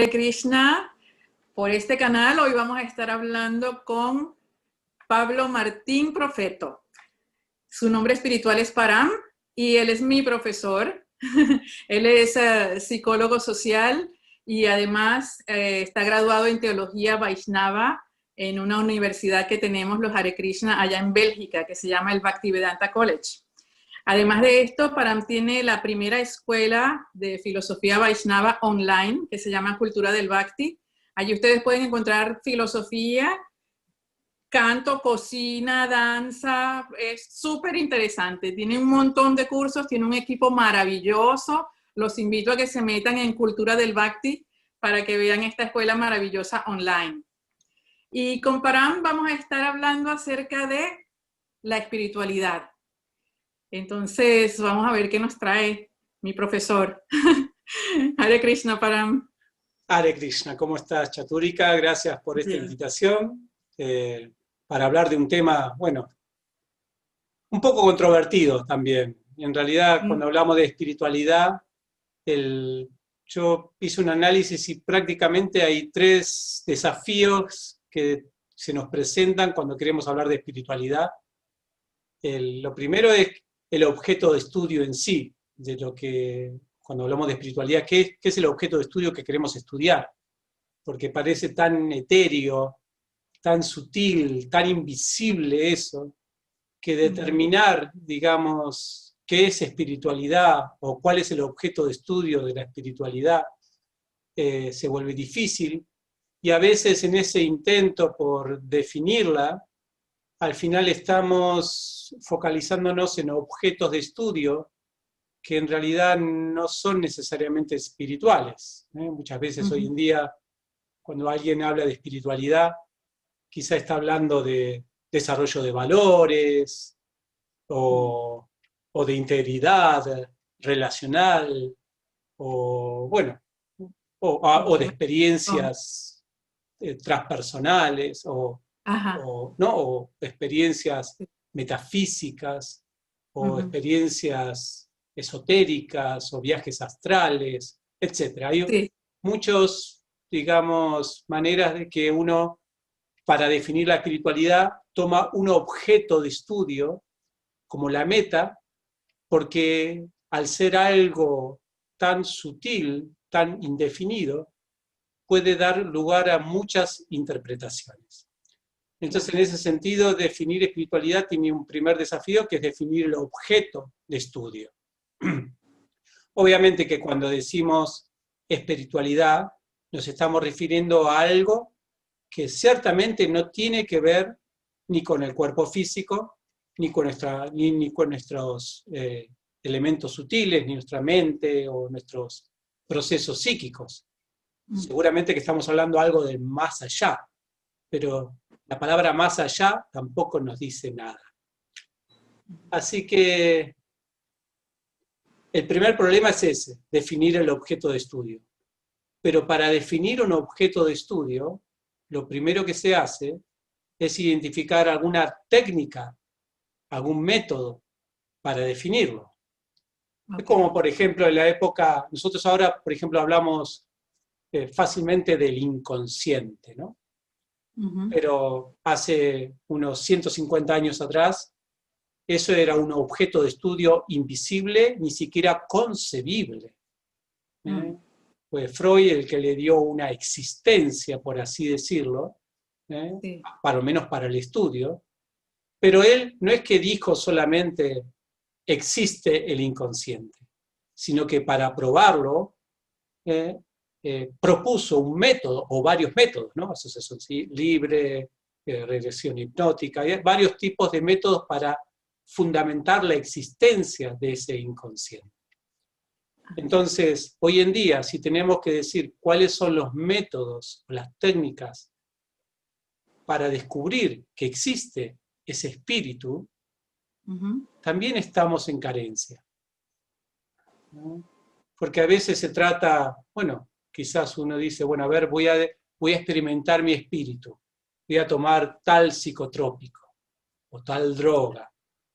Hare Krishna, por este canal hoy vamos a estar hablando con Pablo Martín Profeto. Su nombre espiritual es Param y él es mi profesor. Él es psicólogo social y además está graduado en teología Vaishnava en una universidad que tenemos los Hare Krishna allá en Bélgica, que se llama el Bhaktivedanta College. Además de esto, Param tiene la primera escuela de filosofía Vaishnava online, que se llama Cultura del Bhakti. Allí ustedes pueden encontrar filosofía, canto, cocina, danza. Es súper interesante. Tiene un montón de cursos, tiene un equipo maravilloso. Los invito a que se metan en Cultura del Bhakti para que vean esta escuela maravillosa online. Y con Param vamos a estar hablando acerca de la espiritualidad. Entonces, vamos a ver qué nos trae mi profesor. Hare Krishna, Param. Hare Krishna, ¿cómo estás, Chaturika? Gracias por esta invitación para hablar de un tema, bueno, un poco controvertido también. En realidad, cuando hablamos de espiritualidad, yo hice un análisis y prácticamente hay tres desafíos que se nos presentan cuando queremos hablar de espiritualidad. Lo primero es el objeto de estudio en sí, de lo que, cuando hablamos de espiritualidad, ¿qué es el objeto de estudio que queremos estudiar? Porque parece tan etéreo, tan sutil, tan invisible eso, que determinar, digamos, qué es espiritualidad o cuál es el objeto de estudio de la espiritualidad se vuelve difícil, y a veces en ese intento por definirla, al final estamos focalizándonos en objetos de estudio que en realidad no son necesariamente espirituales. Muchas veces hoy en día, cuando alguien habla de espiritualidad, quizá está hablando de desarrollo de valores o de integridad relacional o, bueno, o de experiencias transpersonales ¿no? O experiencias metafísicas o experiencias esotéricas o viajes astrales, etc. Hay muchas, digamos, maneras de que uno, para definir la espiritualidad, toma un objeto de estudio como la meta, porque al ser algo tan sutil, tan indefinido, puede dar lugar a muchas interpretaciones. Entonces, en ese sentido, definir espiritualidad tiene un primer desafío, que es definir el objeto de estudio. Obviamente que cuando decimos espiritualidad, nos estamos refiriendo a algo que ciertamente no tiene que ver ni con el cuerpo físico, ni con nuestros elementos sutiles, ni nuestra mente o nuestros procesos psíquicos. Seguramente que estamos hablando algo del más allá, pero la palabra más allá tampoco nos dice nada. Así que el primer problema es ese, definir el objeto de estudio. Pero para definir un objeto de estudio, lo primero que se hace es identificar alguna técnica, algún método para definirlo. Es como, por ejemplo, en la época, nosotros ahora, por ejemplo, hablamos fácilmente del inconsciente, ¿no? Pero hace unos 150 años atrás, eso era un objeto de estudio invisible, ni siquiera concebible. Fue Freud el que le dio una existencia, por así decirlo, para lo menos para el estudio, pero él no es que dijo solamente existe el inconsciente, sino que para probarlo propuso un método, o varios métodos, ¿no? Asociación libre, regresión hipnótica, hay varios tipos de métodos para fundamentar la existencia de ese inconsciente. Entonces, hoy en día, si tenemos que decir cuáles son los métodos o las técnicas para descubrir que existe ese espíritu, también estamos en carencia, ¿no? Porque a veces se trata, bueno, quizás uno dice, bueno, a ver, voy a experimentar mi espíritu, voy a tomar tal psicotrópico, o tal droga,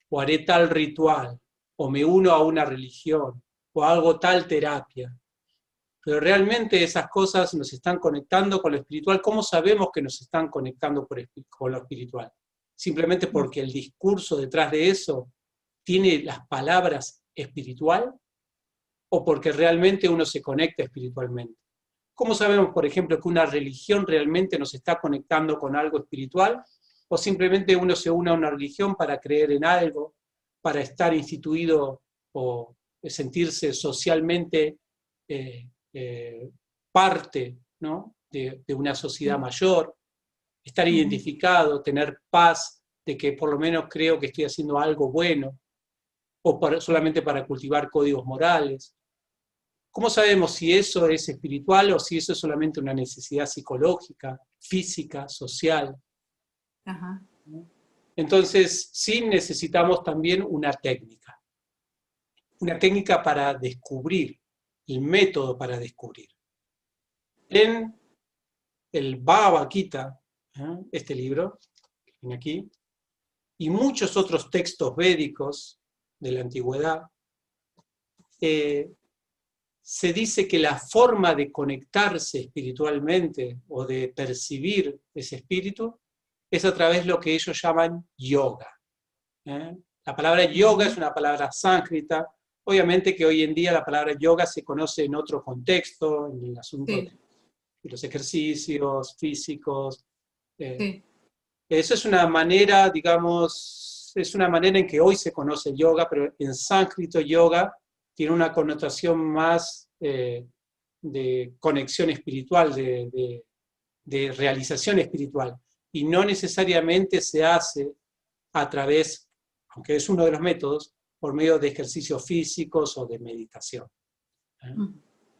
o haré tal ritual, o me uno a una religión, o hago tal terapia. pero realmente esas cosas nos están conectando con lo espiritual. ¿Cómo sabemos que nos están conectando con lo espiritual? Simplemente porque el discurso detrás de eso tiene las palabras espiritual, o porque realmente uno se conecta espiritualmente. ¿Cómo sabemos, por ejemplo, que una religión realmente nos está conectando con algo espiritual? ¿O simplemente uno se une a una religión para creer en algo, para estar instituido o sentirse socialmente parte, ¿no?, de una sociedad mayor, estar identificado, tener paz de que por lo menos creo que estoy haciendo algo bueno, o solamente para cultivar códigos morales? ¿Cómo sabemos si eso es espiritual o si eso es solamente una necesidad psicológica, física, social? Ajá. Entonces, sí necesitamos también una técnica para descubrir, el método para descubrir. En el Bhagavad Gita, este libro, que viene aquí, y muchos otros textos védicos de la antigüedad, se dice que la forma de conectarse espiritualmente o de percibir ese espíritu es a través de lo que ellos llaman yoga. La palabra yoga es una palabra sánscrita. Obviamente que hoy en día la palabra yoga se conoce en otro contexto, en el asunto de los ejercicios físicos. Eso es una manera, digamos, es una manera en que hoy se conoce el yoga, pero en sánscrito yoga tiene una connotación más de conexión espiritual, de realización espiritual, y no necesariamente se hace a través, aunque es uno de los métodos, por medio de ejercicios físicos o de meditación.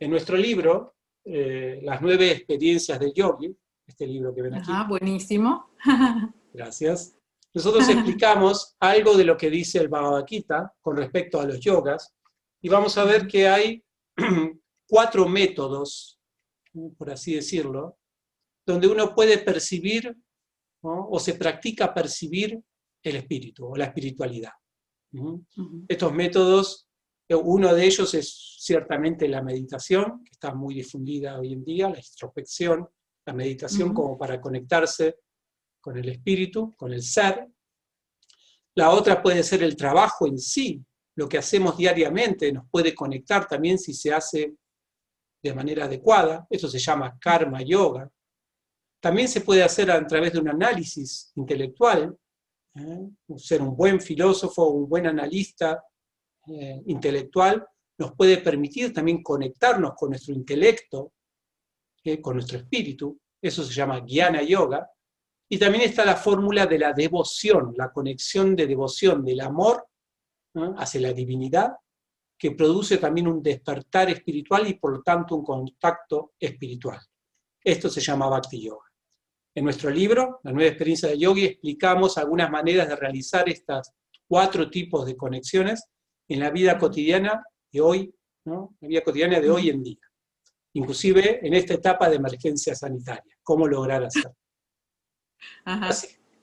En nuestro libro, Las 9 experiencias del yogi, este libro que ven aquí. Buenísimo. Gracias. Nosotros explicamos algo de lo que dice el Bhagavad Gita con respecto a los yogas, y vamos a ver que hay 4 métodos, por así decirlo, donde uno puede percibir, ¿no?, o se practica percibir el espíritu o la espiritualidad. Estos métodos, uno de ellos es ciertamente la meditación, que está muy difundida hoy en día, la introspección, la meditación como para conectarse con el espíritu, con el ser. La otra puede ser el trabajo en sí, lo que hacemos diariamente nos puede conectar también si se hace de manera adecuada. Eso se llama karma yoga. También se puede hacer a través de un análisis intelectual. Ser un buen filósofo, un buen analista intelectual nos puede permitir también conectarnos con nuestro intelecto, con nuestro espíritu. Eso se llama jnana yoga. Y también está la fórmula de la devoción, la conexión de devoción, del amor hacia la divinidad, que produce también un despertar espiritual y por lo tanto un contacto espiritual. Esto se llama Bhakti Yoga. En nuestro libro, La 9 experiencias de yogi, explicamos algunas maneras de realizar estas 4 tipos de conexiones en la vida cotidiana de hoy, ¿no?, la vida cotidiana de hoy en día. Inclusive en esta etapa de emergencia sanitaria, cómo lograr hacerlo.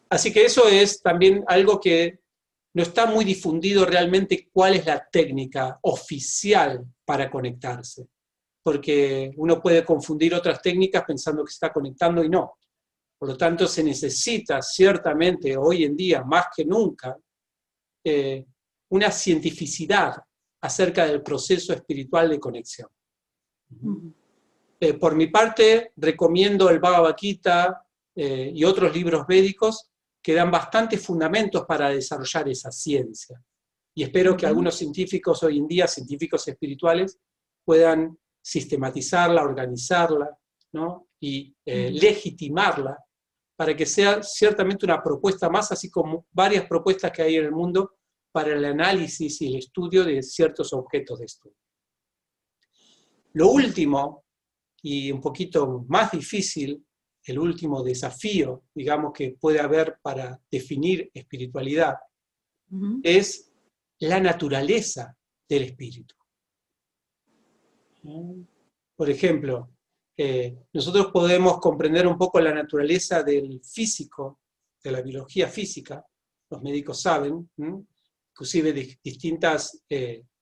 Así que eso es también algo que no está muy difundido realmente, cuál es la técnica oficial para conectarse, porque uno puede confundir otras técnicas pensando que se está conectando y no. Por lo tanto, se necesita ciertamente hoy en día, más que nunca, una cientificidad acerca del proceso espiritual de conexión. Por mi parte, recomiendo el Bhagavad Gita y otros libros védicos que dan bastantes fundamentos para desarrollar esa ciencia. Y espero que algunos científicos hoy en día, científicos espirituales, puedan sistematizarla, organizarla, ¿no?, y legitimarla para que sea ciertamente una propuesta más, así como varias propuestas que hay en el mundo para el análisis y el estudio de ciertos objetos de estudio. Lo último, y un poquito más difícil, el último desafío, digamos, que puede haber para definir espiritualidad, es la naturaleza del espíritu. Por ejemplo, nosotros podemos comprender un poco la naturaleza del físico, de la biología física, los médicos saben, inclusive distintas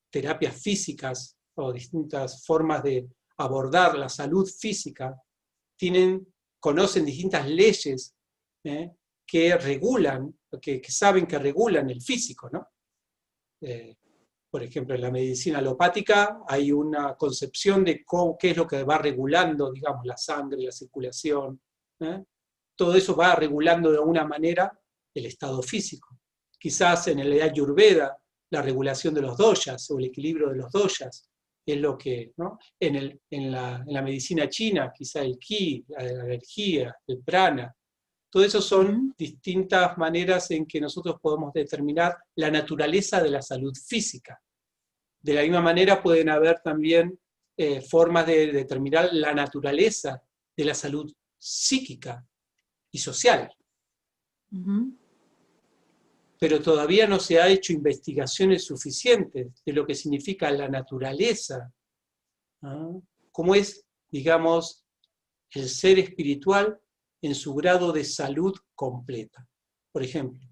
terapias físicas o distintas formas de abordar la salud física, conocen distintas leyes que regulan, que saben que regulan el físico, ¿no? Por ejemplo, en la medicina alopática hay una concepción de qué es lo que va regulando, digamos, la sangre, la circulación. Todo eso va regulando de alguna manera el estado físico. Quizás en el Ayurveda, la regulación de los doshas o el equilibrio de los doshas es lo que, ¿no? En la medicina china, quizá el ki, la energía, el prana. Todo eso son distintas maneras en que nosotros podemos determinar la naturaleza de la salud física. De la misma manera pueden haber también formas de determinar la naturaleza de la salud psíquica y social. Pero todavía no se ha hecho investigaciones suficientes de lo que significa la naturaleza, ¿no? Cómo es, digamos, el ser espiritual en su grado de salud completa. Por ejemplo,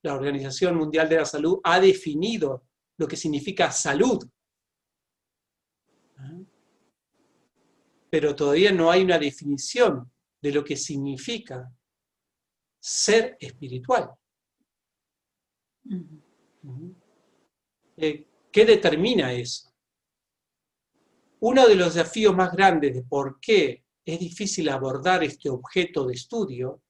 la Organización Mundial de la Salud ha definido lo que significa salud, pero todavía no hay una definición de lo que significa ser espiritual. ¿Qué determina eso? Uno de los desafíos más grandes de por qué es difícil abordar este objeto de estudio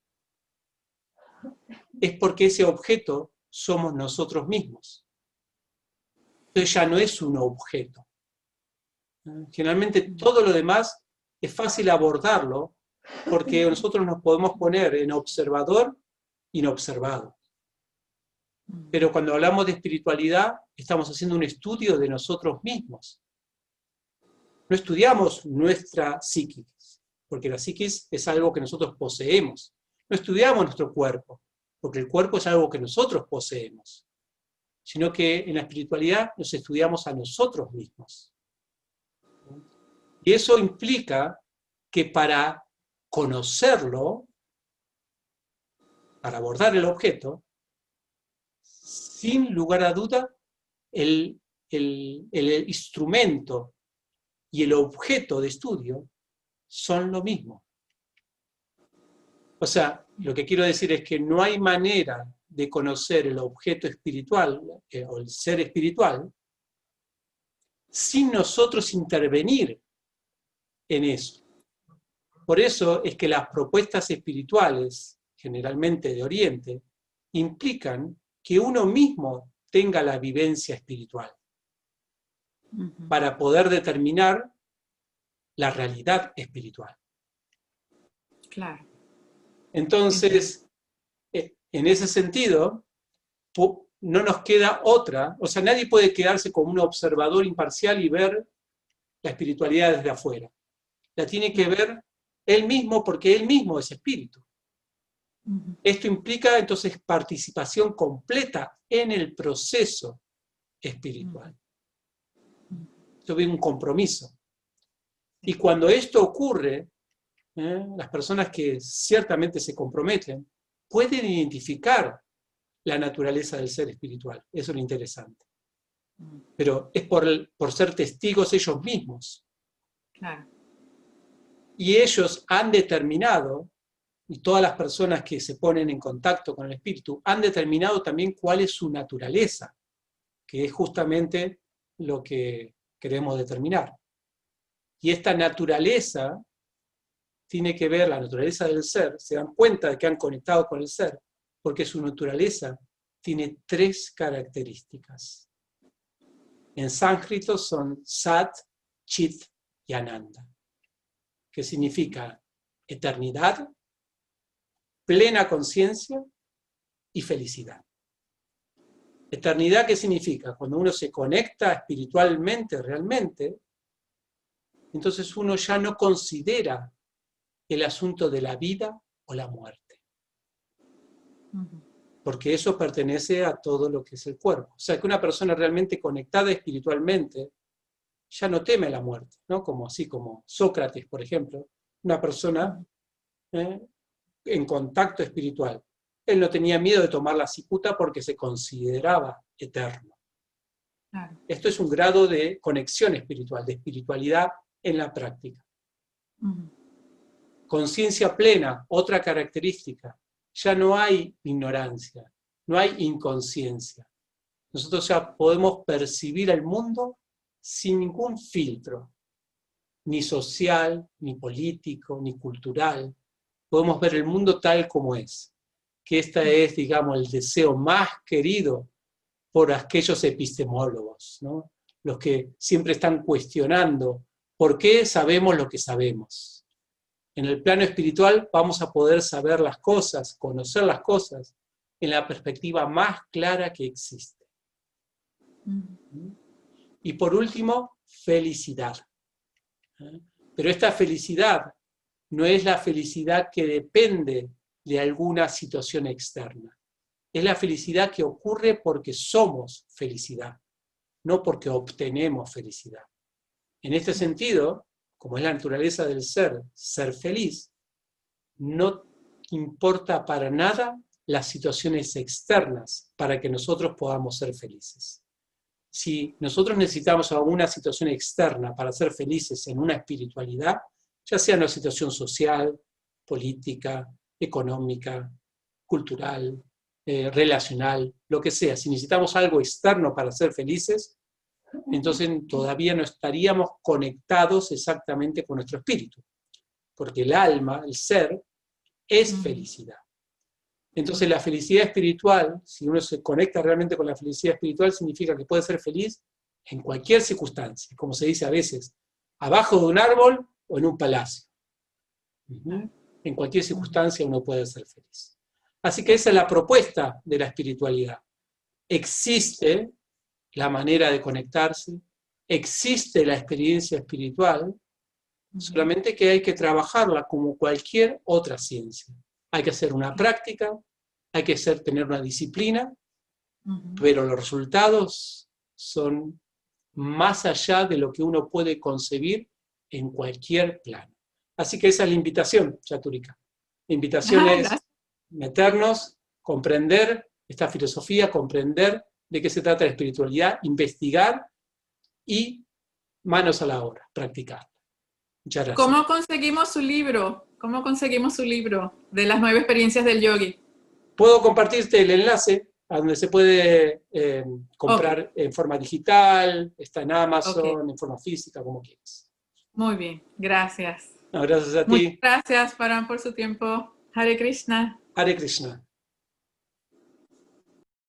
es porque ese objeto somos nosotros mismos. Entonces ya no es un objeto. Generalmente todo lo demás es fácil abordarlo porque nosotros nos podemos poner en observador, inobservado. Pero cuando hablamos de espiritualidad, estamos haciendo un estudio de nosotros mismos. No estudiamos nuestra psiquis, porque la psiquis es algo que nosotros poseemos. No estudiamos nuestro cuerpo, porque el cuerpo es algo que nosotros poseemos. Sino que en la espiritualidad nos estudiamos a nosotros mismos. Y eso implica que para conocerlo, para abordar el objeto, sin lugar a duda, el instrumento y el objeto de estudio son lo mismo. O sea, lo que quiero decir es que no hay manera de conocer el objeto espiritual o el ser espiritual sin nosotros intervenir en eso. Por eso es que las propuestas espirituales, generalmente de Oriente, implican que uno mismo tenga la vivencia espiritual para poder determinar la realidad espiritual. Claro. Entonces, en ese sentido, no nos queda otra, o sea, nadie puede quedarse como un observador imparcial y ver la espiritualidad desde afuera. La tiene que ver él mismo porque él mismo es espíritu. Esto implica entonces participación completa en el proceso espiritual. Esto viene un compromiso. Y cuando esto ocurre, las personas que ciertamente se comprometen pueden identificar la naturaleza del ser espiritual. Eso es lo interesante. Pero es por ser testigos ellos mismos. Claro. Y ellos han determinado, y todas las personas que se ponen en contacto con el espíritu, han determinado también cuál es su naturaleza, que es justamente lo que queremos determinar. Y esta naturaleza tiene que ver, la naturaleza del ser, se dan cuenta de que han conectado con el ser, porque su naturaleza tiene 3 características. En sánscrito son Sat, Chit y Ananda, que significa eternidad, plena conciencia y felicidad. Eternidad, ¿qué significa? Cuando uno se conecta espiritualmente, realmente, entonces uno ya no considera el asunto de la vida o la muerte. Porque eso pertenece a todo lo que es el cuerpo. O sea, que una persona realmente conectada espiritualmente ya no teme la muerte, ¿no? Así como Sócrates, por ejemplo, una persona en contacto espiritual. Él no tenía miedo de tomar la cicuta porque se consideraba eterno. Claro. Esto es un grado de conexión espiritual, de espiritualidad en la práctica. Conciencia plena, otra característica. Ya no hay ignorancia, no hay inconsciencia. Nosotros ya podemos percibir el mundo sin ningún filtro, ni social, ni político, ni cultural. Podemos ver el mundo tal como es. Que este es, digamos, el deseo más querido por aquellos epistemólogos, ¿no? Los que siempre están cuestionando por qué sabemos lo que sabemos. En el plano espiritual vamos a poder saber las cosas, conocer las cosas, en la perspectiva más clara que existe. Y por último, felicidad. Pero esta felicidad no es la felicidad que depende de alguna situación externa. Es la felicidad que ocurre porque somos felicidad, no porque obtenemos felicidad. En este sentido, como es la naturaleza del ser feliz, no importa para nada las situaciones externas para que nosotros podamos ser felices. Si nosotros necesitamos alguna situación externa para ser felices en una espiritualidad, ya sea una situación social, política, económica, cultural, relacional, lo que sea, si necesitamos algo externo para ser felices, entonces todavía no estaríamos conectados exactamente con nuestro espíritu, porque el alma, el ser, es felicidad. Entonces la felicidad espiritual, si uno se conecta realmente con la felicidad espiritual, significa que puede ser feliz en cualquier circunstancia, como se dice a veces, abajo de un árbol o en un palacio. En cualquier circunstancia uno puede ser feliz. Así que esa es la propuesta de la espiritualidad. Existe la manera de conectarse, existe la experiencia espiritual, solamente que hay que trabajarla como cualquier otra ciencia. Hay que hacer una práctica, hay que tener una disciplina, pero los resultados son más allá de lo que uno puede concebir en cualquier plano. Así que esa es la invitación, Chaturika. La invitación es meternos, comprender esta filosofía, comprender de qué se trata la espiritualidad, investigar y manos a la obra, practicar. Muchas gracias. ¿Cómo conseguimos su libro? ¿Cómo conseguimos su libro de las 9 experiencias del yogi? Puedo compartirte el enlace a donde se puede comprar en forma digital, está en Amazon, en forma física, como quieras. Muy bien, gracias. No, gracias a ti. Muchas gracias, Param, por su tiempo. Hare Krishna. Hare Krishna.